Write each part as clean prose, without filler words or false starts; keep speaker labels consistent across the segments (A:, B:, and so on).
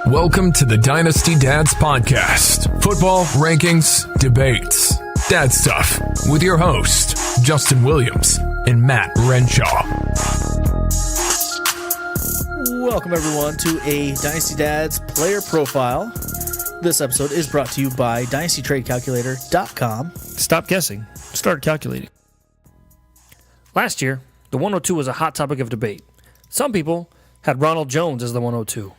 A: Welcome to the Dynasty Dads Podcast. Football, rankings, debates, dad stuff with your host, Justin Williams and Matt Renshaw.
B: Welcome, everyone, to a Dynasty Dads player profile. This episode is brought to you by DynastyTradeCalculator.com.
C: Stop guessing. Start calculating. Last year, the 102 was a hot topic of debate. Some people had Ronald Jones as the 102.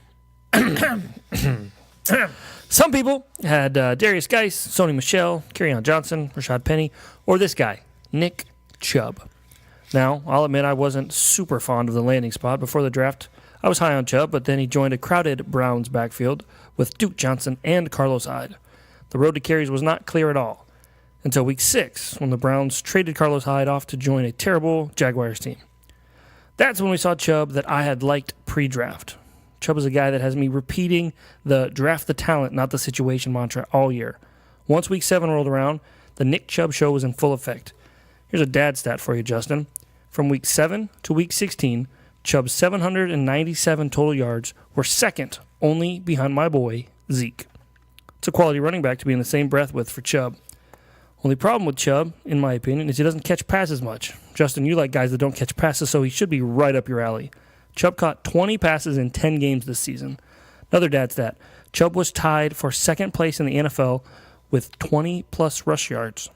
C: Some people had Darius Geis, Sony Michel, Kerryon Johnson, Rashad Penny, or this guy, Nick Chubb. Now, I'll admit I wasn't super fond of the landing spot before the draft. I was high on Chubb, but then he joined a crowded Browns backfield with Duke Johnson and Carlos Hyde. The road to carries was not clear at all until week 6 when the Browns traded Carlos Hyde off to join a terrible Jaguars team. That's when we saw Chubb that I had liked pre-draft. Chubb is a guy that has me repeating the draft the talent, not the situation mantra all year. Once week 7 rolled around, the Nick Chubb show was in full effect. Here's a dad stat for you, Justin. From week 7 to week 16, Chubb's 797 total yards were second only behind my boy, Zeke. It's a quality running back to be in the same breath with for Chubb. Only problem with Chubb, in my opinion, is he doesn't catch passes much. Justin, you like guys that don't catch passes, so he should be right up your alley. Chubb caught 20 passes in 10 games this season. Another dad stat. Chubb was tied for second place in the NFL with 20-plus rush yards,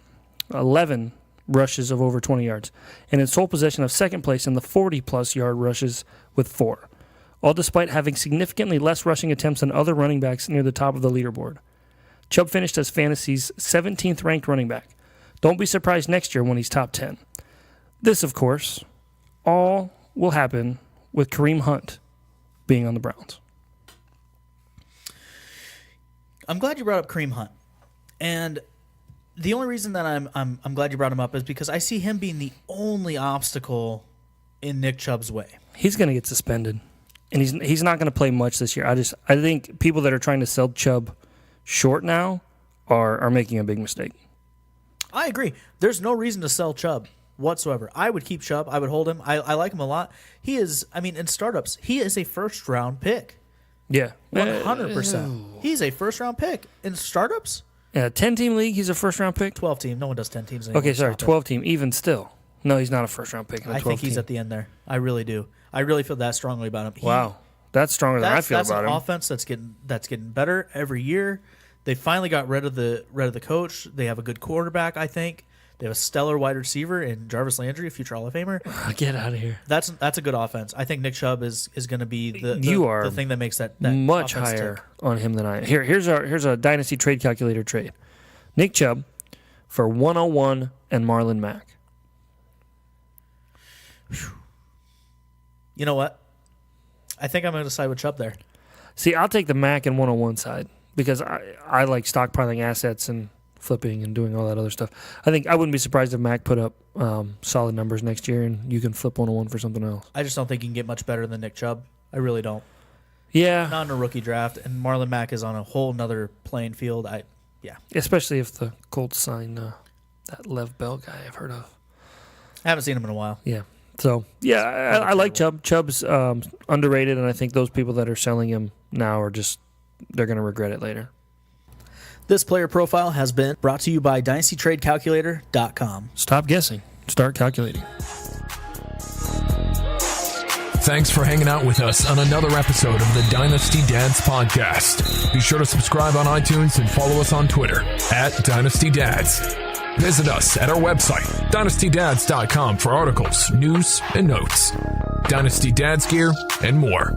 C: 11 rushes of over 20 yards, and in sole possession of second place in the 40-plus yard rushes with 4, all despite having significantly less rushing attempts than other running backs near the top of the leaderboard. Chubb finished as Fantasy's 17th ranked running back. Don't be surprised next year when he's top 10. This, of course, all will happen with Kareem Hunt being on the Browns.
B: I'm glad you brought up Kareem Hunt. And the only reason that I'm glad you brought him up is because I see him being the only obstacle in Nick Chubb's way.
C: He's going to get suspended, and he's not going to play much this year. I think people that are trying to sell Chubb short now are making a big mistake.
B: I agree. There's no reason to sell Chubb whatsoever. I would keep Chubb. I would hold him. I like him a lot. He is, in startups, he is a first-round pick.
C: Yeah.
B: 100%. He's a first-round pick. In startups?
C: Yeah, 10-team league, he's a first-round pick?
B: 12-team. No one does 10 teams anymore.
C: Okay, sorry, 12-team, even still. No, he's not a first-round pick.
B: I think he's at the end there. I really do. I really feel that strongly about him.
C: Wow. That's stronger than I feel about him.
B: That's an offense that's getting better every year. They finally got rid of the coach. They have a good quarterback, I think. They have a stellar wide receiver in Jarvis Landry, a future Hall of Famer.
C: Get out of here.
B: That's a good offense. I think Nick Chubb is going to be the thing that makes that
C: much higher tick on him than I am. Here's a Dynasty Trade Calculator trade. Nick Chubb for 101 and Marlon Mack.
B: You know what? I think I'm going to side with Chubb there.
C: See, I'll take the Mack and 101 side because I like stockpiling assets and flipping and doing all that other stuff. I think I wouldn't be surprised if Mack put up solid numbers next year and you can flip 101 for something else.
B: I just don't think you can get much better than Nick Chubb. I really don't.
C: Yeah.
B: Not in a rookie draft, and Marlon Mack is on a whole nother playing field. Yeah.
C: Especially if the Colts sign that Lev Bell guy I've heard of.
B: I haven't seen him in a while.
C: Yeah. So, yeah, I like Chubb. Chubb's underrated, and I think those people that are selling him now they're going to regret it later.
B: This player profile has been brought to you by DynastyTradeCalculator.com.
C: Stop guessing. Start calculating.
A: Thanks for hanging out with us on another episode of the Dynasty Dads Podcast. Be sure to subscribe on iTunes and follow us on Twitter @DynastyDads. Visit us at our website, dynastydads.com, for articles, news, and notes, Dynasty Dads gear, and more.